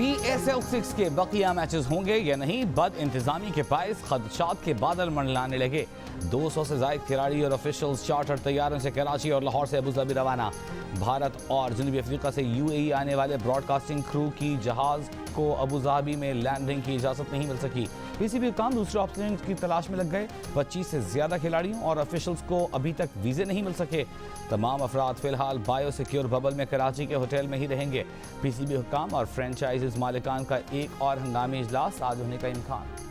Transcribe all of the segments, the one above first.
PSL 6 के बकिया matches होंगे या नहीं, बद इंतजामी के बायस खदशात के बादल मंडलाने लगे। 200 से ज्यादा खिलाड़ी और ऑफिशियल्स चार्टर तैयारों से कराची और लाहौर से अबूधाबी रवाना। भारत और जनूबी अफ्रीका से UAE आने वाले ब्रॉडकास्टिंग क्रू की जहाज को अबूधाबी में लैंडिंग की इजाजत नहीं मिल सकी। PCB हुकाम दूसरे ऑप्शन की तलाश में लग गए। 25 से ज्यादा खिलाड़ियों और ऑफिशियल्स को अभी तक वीजे नहीं मिल सके। तमाम अफराद फिलहाल बायो सिक्योर बबल में कराची के होटल में ही रहेंगे। PCB हुकाम और फ्रेंचाइजीज मालिकान का एक और हंगामी इजलास आज होने का इम्कान।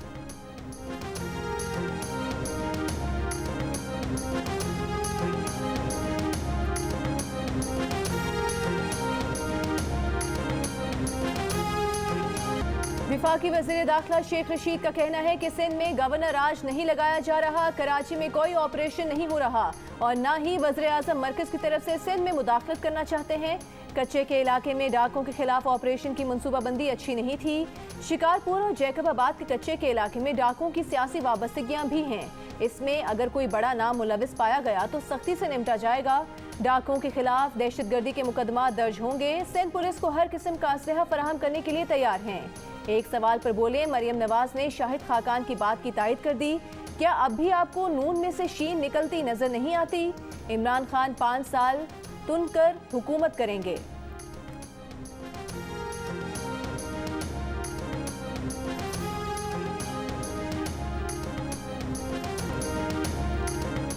वफाकी वज़ीर दाखिला शेख रशीद का कहना है कि सिंध में गवर्नर राज नहीं लगाया जा रहा, कराची में कोई ऑपरेशन नहीं हो रहा और न ही वज़ीर आज़म मरकज की तरफ से सिंध में मुदाखलत करना चाहते हैं। कच्चे के इलाके में डाकों के खिलाफ ऑपरेशन की मनसूबाबंदी अच्छी नहीं थी। शिकारपुर और जैकबाबाद के कच्चे के इलाके में डाकों की सियासी वाबस्तगियां भी हैं। इसमें अगर कोई बड़ा नाम मुलविस पाया गया तो सख्ती से निपटा जाएगा। डाकों के खिलाफ दहशतगर्दी के मुकदमा दर्ज होंगे। सिंध पुलिस को हर किस्म का असलहा फराहम करने के लिए तैयार हैं। एक सवाल पर बोले मरियम नवाज ने शाहिद खाकान की बात की तायद कर दी। क्या अब भी आपको नून में से शीन निकलती नजर नहीं आती? इमरान खान 5 साल तुनकर हुकूमत करेंगे।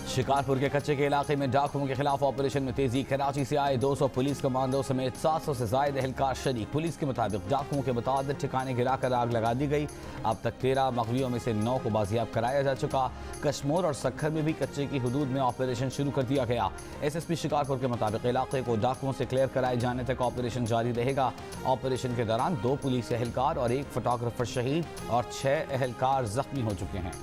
शिकारपुर के कच्चे के इलाके में डाकुओं के खिलाफ ऑपरेशन में तेजी। कराची से आए 200 पुलिस कमांडो समेत 700 से ज्यादा एहलकार शरीक। पुलिस के मुताबिक डाकुओं के मुताबिक ठिकाने गिराकर आग लगा दी गई। अब तक 13 मगवियों में से 9 को बाजियाब कराया जा चुका। कश्मोर और सक्खर में भी कच्चे की हदूद में ऑपरेशन शुरू कर दिया गया। SSP शिकारपुर के मुताबिक इलाके को डाकुओं से क्लियर कराए जाने तक ऑपरेशन जारी रहेगा। ऑपरेशन के दौरान 2 पुलिस एहलकार और 1 फोटोग्राफर शहीद और 6 एहलकार जख्मी हो चुके हैं।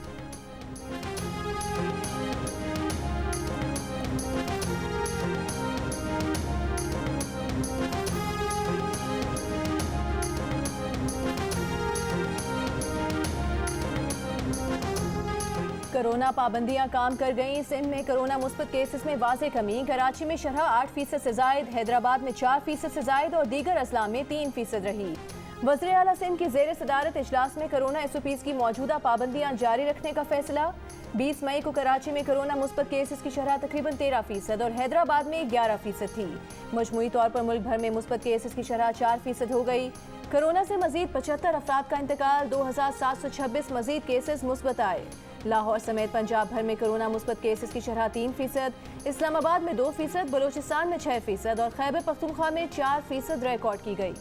कोरोना पाबंदियां काम कर गईं। सिंध में कोरोना मुस्बत केसेस में वाज़े कमी। कराची में शरह 8% से जायद, हैदराबाद में 4% से जायद और दीगर अजला में 3% रही। वज़ीर आला सिंध की ज़ेर सदारत इजलास में कोरोना SOPs की मौजूदा पाबंदियां जारी रखने का फैसला। 20 मई को कराची में कोरोना मुस्बत केसेस की शरह तकरीबन 13% और हैदराबाद में 11% थी। मजमूई तौर पर मुल्क भर में मुस्बत केसेस की शरह 4% हो गई। कोरोना से मजीद 75 अफराद का इंतकाल। 2726 मजीद केसेस मुस्बत आए। लाहौर समेत पंजाब भर में कोरोना मुस्बत केसेस की शरह 3%, इस्लामाबाद में 2%, बलूचिस्तान में 6% और खैबर पख्तूनख्वा में 4% रिकॉर्ड की गई।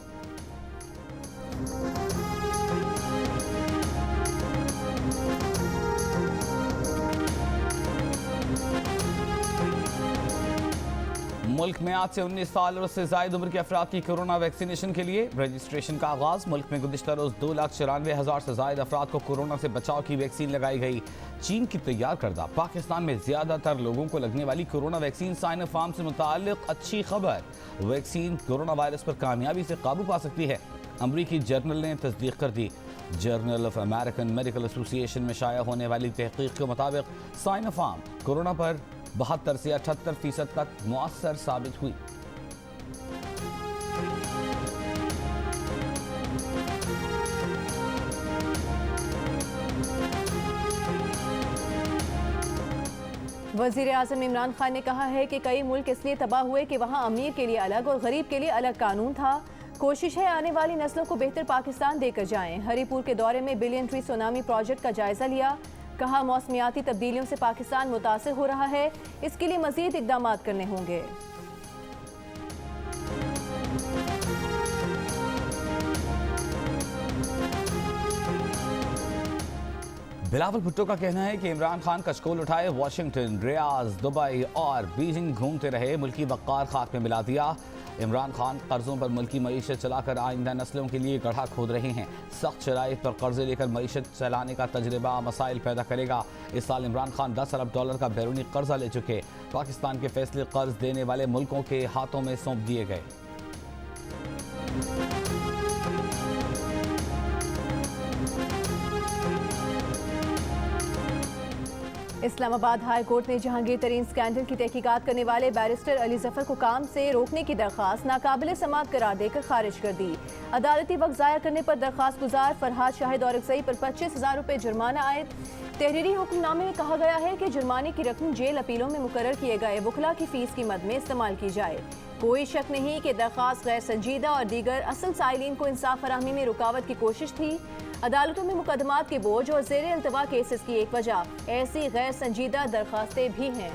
मुल्क में आज से 19 साल और उससे ज्यादा उम्र के अफराद की कोरोना वैक्सीनेशन के लिए रजिस्ट्रेशन का आगाज। मुल्क में गुज़िश्ता रोज 2,94,000 से ज्यादा अफराद को कोरोना से बचाव की वैक्सीन लगाई गई। चीन की तैयार करदा पाकिस्तान में ज्यादातर लोगों को लगने वाली कोरोना वैक्सीन साइनोफार्म से मुताल्लिक अच्छी खबर। वैक्सीन कोरोना वायरस पर कामयाबी से काबू पा सकती है। अमरीकी जर्नल ने तस्दीक कर दी। Journal of American Medical Association में शाया होने वाली तहकीक के मुताबिक साइनोफार्म कोरोना पर 72 से 78% तक मुअस्सर साबित हुई। वज़ीर आज़म इमरान खान ने कहा है कि कई मुल्क इसलिए तबाह हुए कि वहाँ अमीर के लिए अलग और गरीब के लिए अलग कानून था। कोशिश है आने वाली नस्लों को बेहतर पाकिस्तान देकर जाएं। हरीपुर के दौरे में बिलियन ट्री सुनामी प्रोजेक्ट का जायजा लिया। कहा मौसमियाती तब्दीलियों से पाकिस्तान मुतासिर हो रहा है, इसके लिए मजीद इक़दाम करने होंगे। बिलावल भुट्टो का कहना है कि इमरान खान कशकोल उठाए वाशिंगटन, रियाद, दुबई और बीजिंग घूमते रहे, मुल्की वक़ार खाक में मिला दिया। इमरान खान कर्जों पर मुल्की मईशत चलाकर आइंदा नस्लों के लिए गड्ढा खोद रहे हैं। सख्त शराइत पर कर्जे लेकर मईशत चलाने का तजर्बा मसाइल पैदा करेगा। इस साल इमरान खान $10 अरब का बैरूनी कर्जा ले चुके। पाकिस्तान के फैसले कर्ज देने वाले मुल्कों के हाथों में सौंप दिए गए। इस्लामाबाद हाई कोर्ट ने जहांगीर तरीन स्कैंडल की तहकीकात करने वाले बैरिस्टर अली जफर को काम से रोकने की दरख्वास्त नाकाबिल समाअत करार देकर खारिज कर दी। अदालती वक्त ज़ाया करने पर दरख्वास्त गुजार फरहाद शाहिद और अक्सई पर 25,000 रुपये जुर्माना आयद। तहरीरी हुक्मनामे में कहा गया है कि जुर्माने की रकम जेल अपीलों में मुकर्रर किए गए वकला की फीस की मद में इस्तेमाल की जाए। कोई शक नहीं कि दरख्वास्त गैर संजीदा और दीगर असल साइलिन को इंसाफ फराहमी में रुकावट की कोशिश थी। अदालतों में मुकदमात के बोझ और ज़ेर अल्तवा केसेस की एक वजह ऐसी गैर संजीदा दरख्वास्तें भी हैं।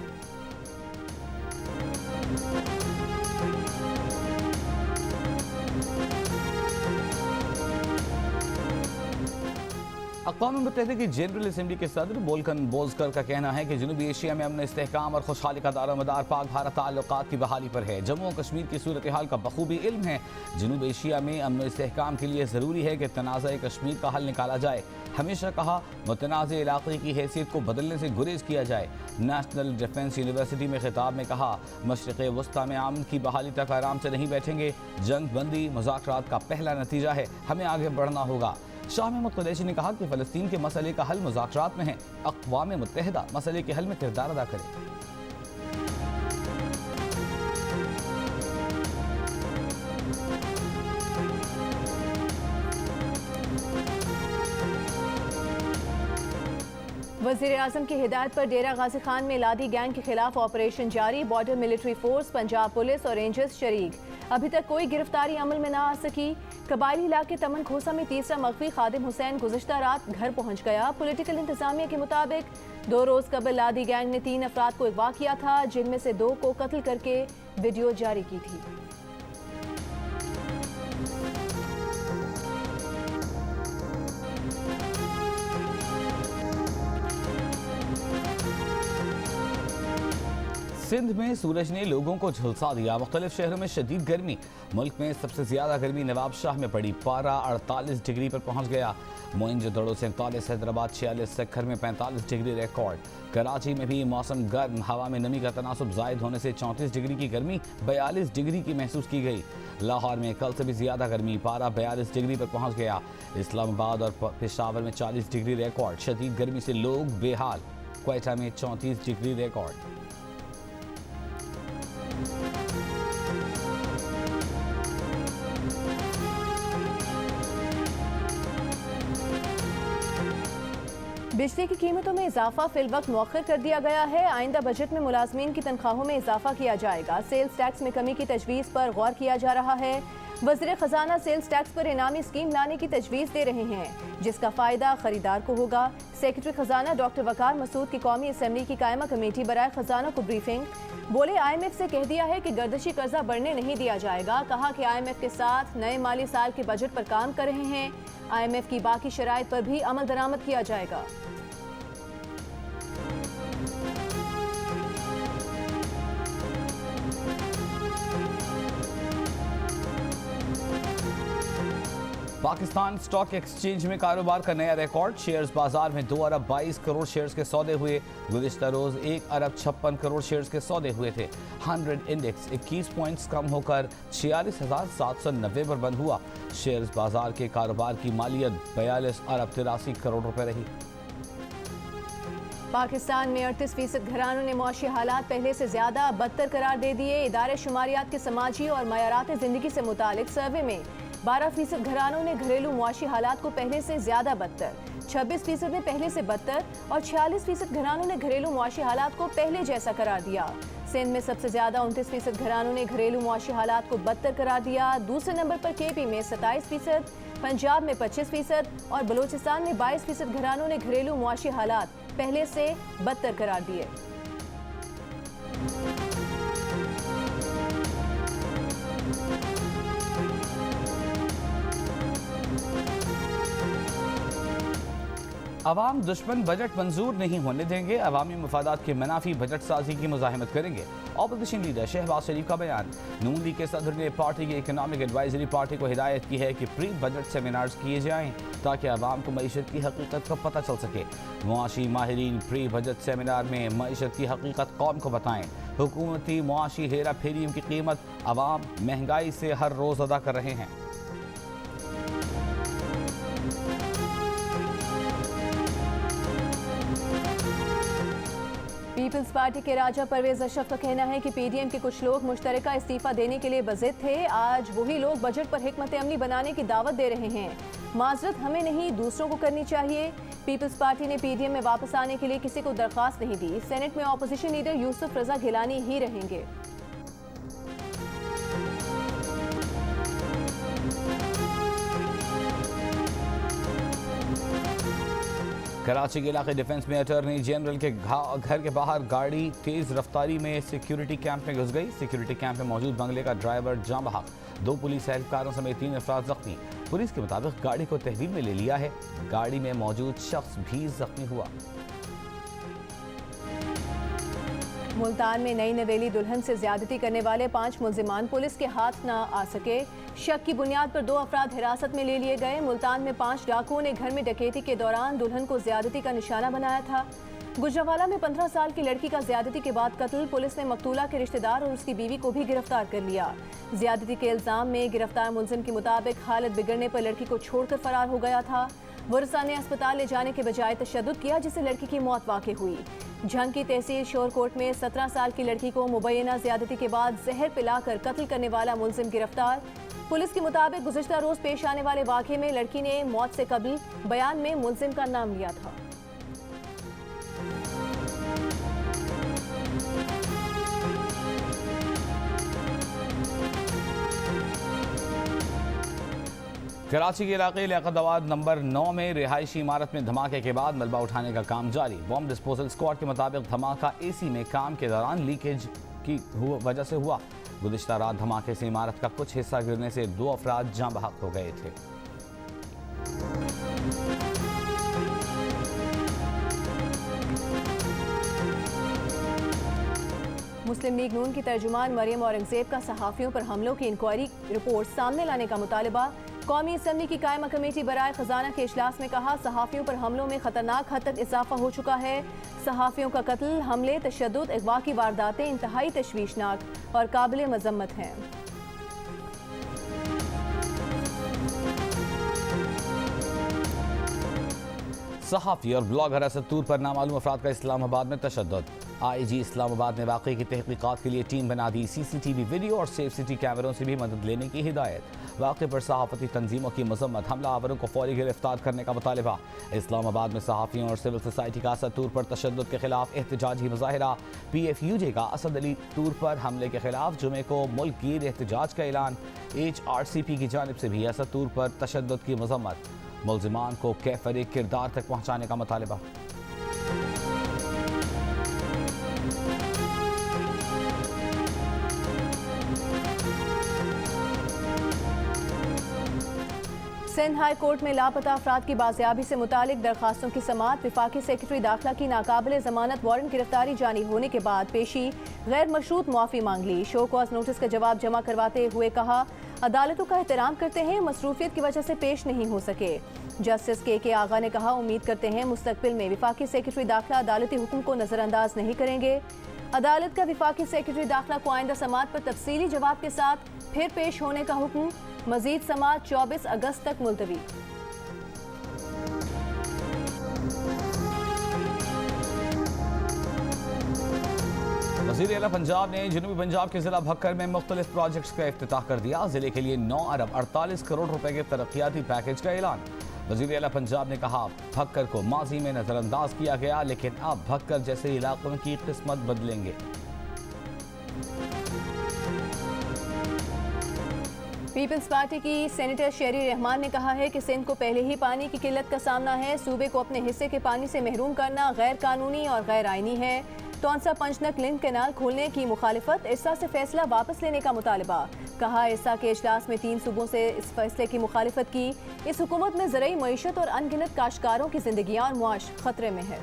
अक़वाम मुत्तहिदा की जनरल असम्बली के सदर बोल्कन बोजकर का कहना है कि जनूबी एशिया में अमन इस्तेहकाम और खुशहाली का दारोमदार पाक भारत ताल्लुकात की बहाली पर है। जम्मू और कश्मीर की सूरत हाल का बखूबी इल्म है। जनूबी एशिया में अमन इस्तेहकाम के लिए ज़रूरी है कि तनाज़ा कश्मीर का हल निकाला जाए। हमेशा कहा मुतनाज़ इलाक़े की हैसियत को बदलने से गुरेज किया जाए। नेशनल डिफेंस यूनिवर्सिटी में खिताब में कहा मशरिक़ वस्ता में अमन की बहाली तक आराम से नहीं बैठेंगे। जंग बंदी मुज़ाकरात का पहला नतीजा है, हमें आगे बढ़ना होगा। शाह महमूद कुरैशी ने कहा कि फ़लस्तीन के मसले का हल मुज़ाकरात में है। अक़वाम मुत्तहिदा मसले के हल में किरदार अदा करे। वज़ीर-ए-आज़म की हिदायत पर डेरा गाजी खान में लादी गैंग के खिलाफ ऑपरेशन जारी। Border military force, Punjab police और रेंजर्स शरीक। अभी तक कोई गिरफ्तारी अमल में ना आ सकी। कबायली इलाके तमन खोसा में तीसरा मख्फी खादिम हुसैन गुज़श्ता रात घर पहुंच गया। पॉलिटिकल इंतजामिया के मुताबिक 2 रोज़ कबल लादी गैंग ने 3 अफराद को अगवा किया था, जिनमें से 2 को कत्ल करके वीडियो जारी की थी। सिंध में सूरज ने लोगों को झुलसा दिया। मुख्तलिफ शहरों में शदीद गर्मी। मुल्क में सबसे ज्यादा गर्मी नवाब शाह में पड़ी। पारा 48 डिग्री पर पहुंच गया। मोइनजोदड़ो 47, हैदराबाद 46, सक्खर में 45 डिग्री रिकॉर्ड। कराची में भी मौसम गर्म। हवा में नमी का तनासुब जायद होने से 34 डिग्री की गर्मी 42 डिग्री की महसूस की गई। लाहौर में कल से भी ज्यादा गर्मी। पारा 42 डिग्री पर पहुंच गया। इस्लामाबाद और पेशावर में 40 डिग्री रिकॉर्ड। शदीद गर्मी से लोग बेहाल। क्वेटा में 34 डिग्री रिकॉर्ड। बिजली की कीमतों में इजाफा फिलवक्त मौखर कर दिया गया है। आइंदा बजट में मुलाजमीन की तनख्वाहों में इजाफा किया जाएगा। सेल्स टैक्स में कमी की तजवीज़ पर गौर किया जा रहा है। वज़ीर ख़जाना सेल्स टैक्स पर इनामी स्कीम लाने की तजवीज़ दे रहे हैं, जिसका फ़ायदा खरीदार को होगा। सेक्रेटरी ख़जाना डॉक्टर वकार मसूद की कौमी असम्बली की कायमा कमेटी बराए ख़जाना को ब्रीफिंग। बोले IMF से कह दिया है कि गर्दशी कर्जा बढ़ने नहीं दिया जाएगा। कहा कि IMF के साथ नए माली साल के बजट पर काम कर रहे हैं। IMF की बाकी शराइत पर भी अमल दरामद किया जाएगा। पाकिस्तान स्टॉक एक्सचेंज में कारोबार का नया रिकॉर्ड। शेयर्स बाजार में 2 अरब 22 करोड़ शेयर्स के सौदे हुए। गुज़िश्ता रोज 1 अरब 56 करोड़ शेयर्स के सौदे हुए थे। 100 इंडेक्स 21 पॉइंट्स कम होकर 46,790 पर बंद हुआ। शेयर्स बाजार के कारोबार की मालियत 42 अरब 83 करोड़ रुपए रही। पाकिस्तान में 38% घरानों ने मुआशी हालात पहले से ज्यादा बदतर करार दे दिए। इदारे शुमारियात के समाजी और मयारात जिंदगी से मुतालिक सर्वे में 12% घरानों ने घरेलू मुआशी हालात को पहले से ज्यादा बदतर, 26% ने पहले से बदतर और 46% घरानों ने घरेलू मुआशी हालात को पहले जैसा करार दिया। सिंध में सबसे ज्यादा 29% घरानों ने घरेलू मुआशी हालात को बदतर करार दिया। दूसरे नंबर पर KP में 27%, पंजाब में 25% और बलूचिस्तान में 22% घरानों ने घरेलू मुआशी हालात पहले से बदतर करार दिए। अवाम दुश्मन बजट मंजूर नहीं होने देंगे। अवामी मफादात के मनाफी बजट साजी की मुजाहिमत करेंगे। ऑपोजिशन लीडर शहबाज शरीफ का बयान। नून लीग के सदर ने पार्टी की इकनॉमिक एडवाइजरी पार्टी को हिदायत की है कि प्री बजट सेमिनार्स किए जाएं ताकि अवाम को मईशत की हकीकत का पता चल सके। मुआशी माहिरीन प्री बजट सेमिनार में मईशत की हकीकत कौम को बताएं। हुकूमती मुआशी हेरा फेरियों की कीमत अवाम महंगाई से हर रोज़ अदा कर रहे हैं। पीपल्स पार्टी के राजा परवेज अशरफ का कहना है कि पीडीएम के कुछ लोग मुश्तरका इस्तीफा देने के लिए बज़िद थे। आज वही लोग बजट पर हिकमत अमली बनाने की दावत दे रहे हैं। माजरत हमें नहीं, दूसरों को करनी चाहिए। पीपल्स पार्टी ने पीडीएम में वापस आने के लिए किसी को दरख्वास्त नहीं दी। सेनेट में अपोजिशन लीडर यूसुफ रजा गिलानी ही रहेंगे। कराची के इलाके डिफेंस में अटॉर्नी जनरल के घर के बाहर गाड़ी तेज रफ्तारी में सिक्योरिटी कैंप में घुस गई। सिक्योरिटी कैंप में मौजूद बंगले का ड्राइवर जाँ बहक, 2 पुलिस एहलकारों समेत 3 अफराद जख्मी। पुलिस के मुताबिक गाड़ी को तहवील में ले लिया है। गाड़ी में मौजूद शख्स भी जख्मी हुआ। मुल्तान में नई नवेली दुल्हन से ज्यादती करने वाले 5 मुल्जिमान पुलिस के हाथ न आ सके। शक की बुनियाद पर 2 अफराद हिरासत में ले लिए गए। मुल्तान में 5 डाकुओं ने घर में डकैती के दौरान दुल्हन को ज्यादती का निशाना बनाया था। गुजरावाला में 15 साल की लड़की का ज्यादती के बाद कत्ल। पुलिस ने मकतूला के रिश्तेदार और उसकी बीवी को भी गिरफ्तार कर लिया। ज्यादती के इल्जाम में गिरफ्तार मुलजिम के मुताबिक हालत बिगड़ने पर लड़की को छोड़कर फरार हो गया था। वरसा ने अस्पताल ले जाने के बजाय तशद्दुद किया, जिससे लड़की की मौत वाक़ई हुई। झंग की तहसील शोरकोट में 17 साल की लड़की को मुबैना ज्यादती के बाद जहर पिलाकर कत्ल करने वाला मुलजिम गिरफ्तार। पुलिस के मुताबिक गुज़िश्ता रोज पेश आने वाले वाक़े में लड़की ने मौत से कबल बयान में मुलजिम का नाम लिया था। कराची के इलाके लियाकताबाद नंबर 9 में रिहायशी इमारत में धमाके के बाद मलबा उठाने का काम जारी। बॉम्ब डिस्पोजल स्क्वाड के मुताबिक धमाका एसी में काम के दौरान लीकेज की वजह से हुआ। गुज़िश्ता रात धमाके से इमारत का कुछ हिस्सा गिरने से 2 अफराद जाँ बहक हो गए थे। मुस्लिम लीग नून की तर्जुमान मरियम औरंगजेब का सहाफ़ियों पर हमलों की इंक्वायरी रिपोर्ट सामने लाने का मुतालबा। कौमी असम्बली की कायमा कमेटी बराए खजाना के इजलास में कहा, सहाफ़ियों पर हमलों में खतरनाक हद तक इजाफा हो चुका है। सहाफ़ियों का कत्ल, हमले, तशद्दुद, अगवा की वारदातें इंतहाई तशवीशनाक और काबिल मजम्मत हैं। सहाफ़ी और ब्लॉगर असद तूर पर नामालूम अफराद का इस्लामाबाद में तशद्दुद। आईजी इस्लामाबाद ने वाक़े की तहक़ीक़ात के लिए टीम बना दी। सीसीटीवी वीडियो और सेफ सिटी कैमरों से भी मदद लेने की हिदायत। वाक़े पर सहाफ़ती तंजीमों की मजम्मत, हमला आवरों को फौरी गिरफ्तार करने का मुतालबा। इस्लामाबाद में सहाफ़ियों और सिविल सोसाइटी का असद तूर पर तशद्दुद के खिलाफ एहतजाजी मुज़ाहिरा। PFUJ का असद अली तूर पर हमले के खिलाफ जुमे को मुल्क गिर एहतजाज का ऐलान। HRCP की जानिब से भी असद तूर पर तशद्दुद की मजम्मत। मुल्जिमान को कैफरे किरदार तक पहुँचाने का मुतालबा। सिंध हाई कोर्ट में लापता अफराद की बाजियाबी से मुतालिक दरखास्तों की समाअत। विफाकी सेक्रेटरी दाखिला की नाकाबिल जमानत वारंट गिरफ्तारी जारी होने के बाद पेशी गैर मशरूत मुआफ़ी मांग ली। शो कॉज नोटिस का जवाब जमा करवाते हुए कहा, अदालतों का एहतराम करते हैं, मसरूफियत की वजह से पेश नहीं हो सके। जस्टिस के आगा ने कहा, उम्मीद करते हैं मुस्तकबिल में विफाकी सेक्रेटरी दाखिला अदालती हुक्म को नजरअंदाज नहीं करेंगे। अदालत का विफाकी सेक्रेटरी दाखिला को आइंदा समाअत पर तफसीली जवाब के साथ फिर पेश होने का हुक्म। मजीद समाअत 24 अगस्त तक मुलतवी। वज़ीर आला पंजाब ने जनूबी पंजाब के जिला भक्कर में मुख्तलिफ प्रोजेक्ट्स का इफ्तिताह कर दिया। जिले के लिए 9 अरब 48 करोड़ रुपए के तरक्याती पैकेज का ऐलान। वज़ीर आला पंजाब ने कहा, भक्कर को माजी में नजरअंदाज किया गया, लेकिन अब भक्कर जैसे इलाकों की किस्मत बदलेंगे। पीपल्स पार्टी की सेनेटर शेरी रहमान ने कहा है कि सिंध को पहले ही पानी की किल्लत का सामना है। सूबे को अपने हिस्से के पानी से महरूम करना गैर कानूनी और गैर आईनी है। तौंसा पंचनक लिंक कैनाल खोलने की मुखालिफत, इरसा से फैसला वापस लेने का मुतालबा। कहा, इरसा के इजलास में 3 सूबों से इस फैसले की मुखालिफत की। इस हुकूमत में ज़रूरी मईशत और अनगिनत काश्तकारों की जिंदगियां और मुआश खतरे में है।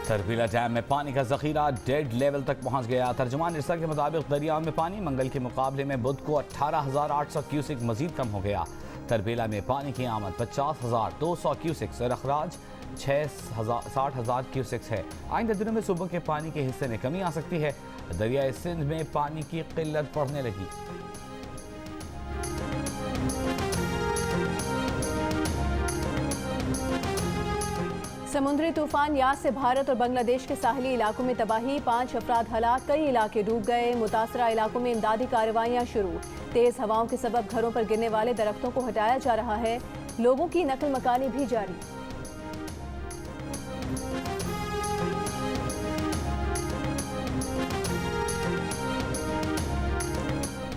तरबीला डैम में पानी का जखीरा डेड लेवल तक पहुंच गया। तर्जुमान इरसा के मुताबिक दरिया में पानी मंगल के मुकाबले में बुध को 18,800 क्यूसिक मजीद कम हो गया। तरबीला में पानी की आमद 50,200 क्यूसिक्स और अखराज 60,000 क्यूसिक्स है। आइंदा दिनों में सूबों के पानी के हिस्से में कमी आ सकती है। दरियाए सिंध में पानी की किल्लत बढ़ने लगी। समुद्री तूफान यास से भारत और बांग्लादेश के साहली इलाकों में तबाही, 5 अफराद हलाक, कई इलाके डूब गए। मुतासरा इलाकों में इमदादी कार्रवाइयां शुरू। तेज हवाओं के सबब घरों पर गिरने वाले दरख्तों को हटाया जा रहा है। लोगों की नकल मकानी भी जारी।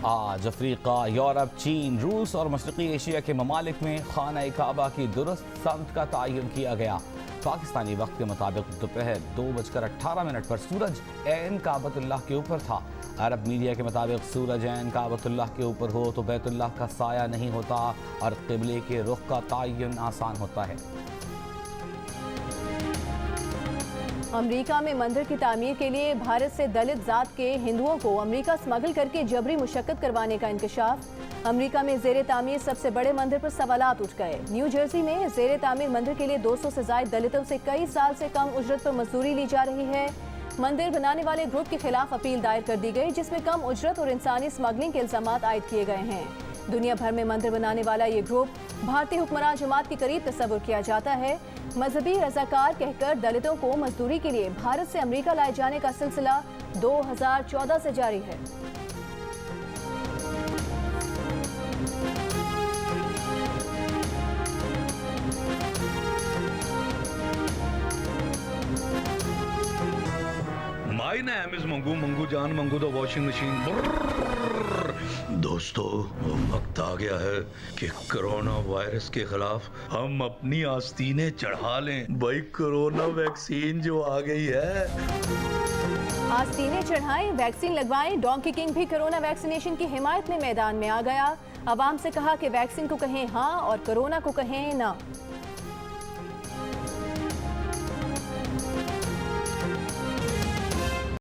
आज अफ्रीका, यूरोप, चीन, रूस और मशरक़ी एशिया के ममालिक में खाना काबा की दुरुस्त समत का तयन किया गया। पाकिस्तानी वक्त के मुताबिक दोपहर 2:18 पर सूरज ऐन काबतुल्लाह के ऊपर था। अरब मीडिया के मुताबिक सूरज ऐन काबतुल्लाह के ऊपर हो तो बैतुल्लाह का साया नहीं होता और क़िबले के रुख का तयन आसान होता है। अमेरिका में मंदिर की तामीर के लिए भारत से दलित जात के हिंदुओं को अमेरिका स्मगल करके जबरी मुशक्कत करवाने का इंकशाफ। अमेरिका में जेर तामीर सबसे बड़े मंदिर पर सवालात उठ गए। न्यू जर्सी में जेर तामीर मंदिर के लिए 200 से ज्यादा दलितों से कई साल से कम उजरत पर मजदूरी ली जा रही है। मंदिर बनाने वाले ग्रुप के खिलाफ अपील दायर कर दी गई, जिसमें कम उजरत और इंसानी स्मगलिंग के इल्जामात आयद किए गए हैं। दुनिया भर में मंदिर बनाने वाला ये ग्रुप भारतीय हुक्मरान जमात के करीब तस्वुर किया जाता है। मजहबी रजाकार कहकर दलितों को मजदूरी के लिए भारत से अमेरिका लाए जाने का सिलसिला 2014 से जारी है। My name is Mangu Mangu जान मंगू द वॉशिंग मशीन। दोस्तों, वक्त आ गया है कि कोरोना वायरस के खिलाफ हम अपनी आस्तीनें चढ़ा लें। भाई, कोरोना वैक्सीन जो आ गई है। आस्तीनें चढ़ाएं, वैक्सीन लगवाएं। डोंकी किंग भी कोरोना वैक्सीनेशन की हिमायत में मैदान में आ गया। आवाम से कहा कि वैक्सीन को कहें हाँ और कोरोना को कहें ना।